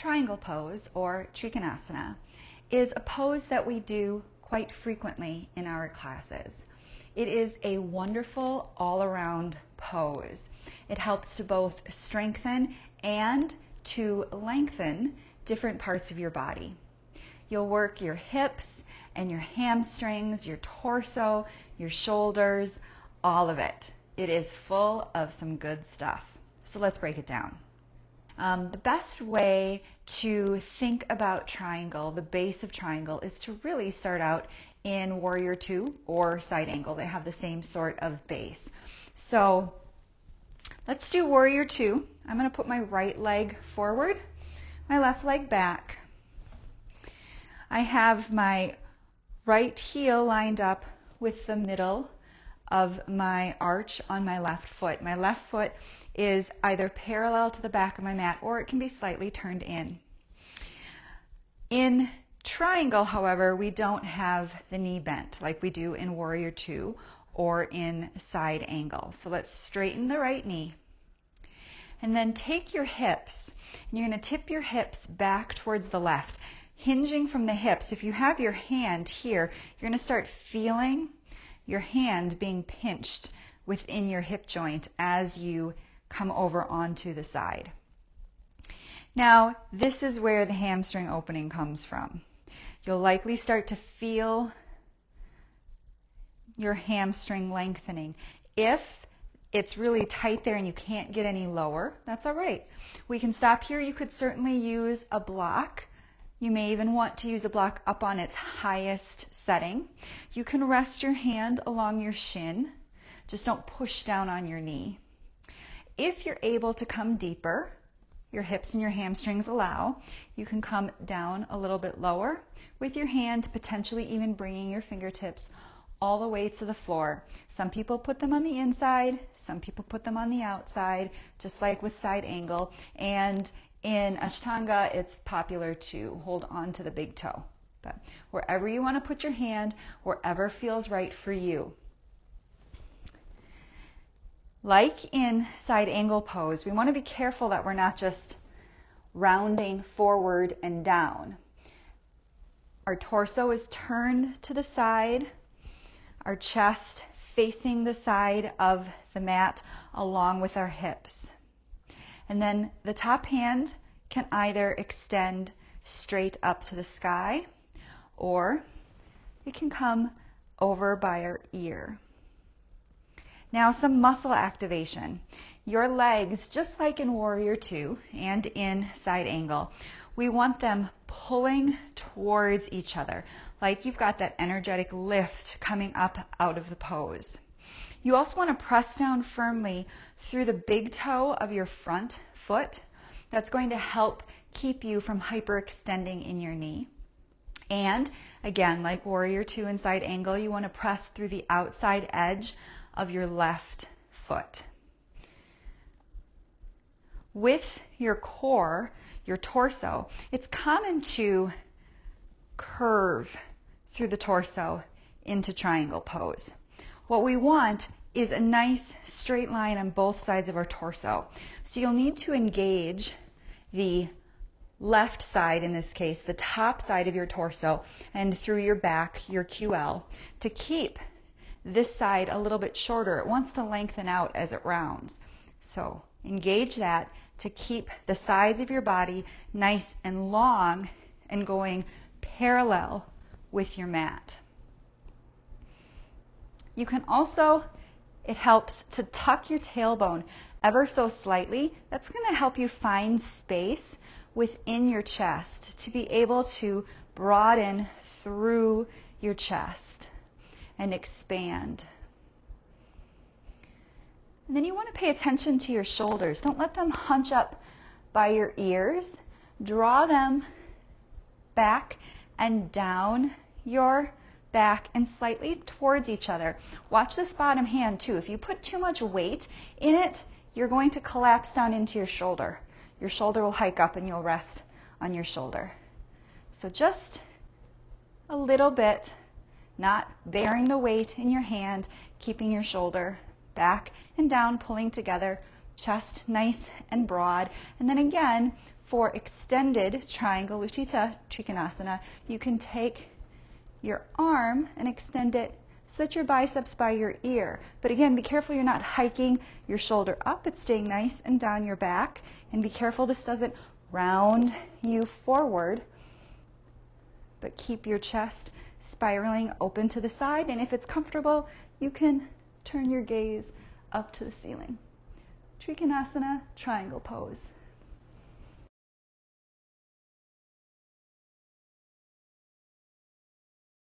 triangle pose, or Trikonasana, is a pose that we do quite frequently in our classes. It is a wonderful all-around pose. It helps to both strengthen and to lengthen different parts of your body. You'll work your hips and your hamstrings, your torso, your shoulders, all of it. It is full of some good stuff. So let's break it down. The best way to think about triangle, the base of triangle, is to really start out in warrior two or side angle. They have the same sort of base. So let's do warrior two. I'm going to put my right leg forward, my left leg back. I have my right heel lined up with the middle of my arch on my left foot. My left foot is either parallel to the back of my mat or it can be slightly turned in. In triangle, however, we don't have the knee bent like we do in warrior two or in side angle. So let's straighten the right knee. And then take your hips, and you're going to tip your hips back towards the left, hinging from the hips. If you have your hand here, you're going to start feeling your hand being pinched within your hip joint as you come over onto the side. Now, this is where the hamstring opening comes from. You'll likely start to feel your hamstring lengthening. If it's really tight there and you can't get any lower, that's all right. We can stop here. You could certainly use a block. You may even want to use a block up on its highest setting. You can rest your hand along your shin. Just don't push down on your knee. If you're able to come deeper, your hips and your hamstrings allow, you can come down a little bit lower with your hand, potentially even bringing your fingertips all the way to the floor. Some people put them on the inside, some people put them on the outside, just like with side angle. And in Ashtanga, it's popular to hold on to the big toe. But wherever you want to put your hand, wherever feels right for you. Like in side angle pose, we want to be careful that we're not just rounding forward and down. Our torso is turned to the side, our chest facing the side of the mat along with our hips. And then the top hand can either extend straight up to the sky or it can come over by our ear. Now some muscle activation. Your legs, just like in warrior two and in side angle, we want them pulling towards each other, like you've got that energetic lift coming up out of the pose. You also want to press down firmly through the big toe of your front foot. That's going to help keep you from hyperextending in your knee. And again, like warrior two and side angle, you want to press through the outside edge of your left foot. With your core, your torso, it's common to curve through the torso into triangle pose. What we want is a nice straight line on both sides of our torso. So you'll need to engage the left side, in this case, the top side of your torso, and through your back, your QL, to keep this side a little bit shorter. It wants to lengthen out as it rounds. So engage that to keep the sides of your body nice and long and going parallel with your mat. You can also, it helps to tuck your tailbone ever so slightly. That's going to help you find space within your chest to be able to broaden through your chest and expand. And then you want to pay attention to your shoulders. Don't let them hunch up by your ears. Draw them back and down your back and slightly towards each other. Watch this bottom hand too. If you put too much weight in it, you're going to collapse down into your shoulder. Your shoulder will hike up and you'll rest on your shoulder. So just a little bit, not bearing the weight in your hand, keeping your shoulder back and down, pulling together, chest nice and broad. And then again, for extended triangle Utthita Trikonasana, you can take your arm and extend it so that your biceps by your ear. But again, be careful you're not hiking your shoulder up. It's staying nice and down your back. And be careful this doesn't round you forward, but keep your chest spiraling open to the side. And if it's comfortable, you can turn your gaze up to the ceiling. Trikonasana, triangle pose.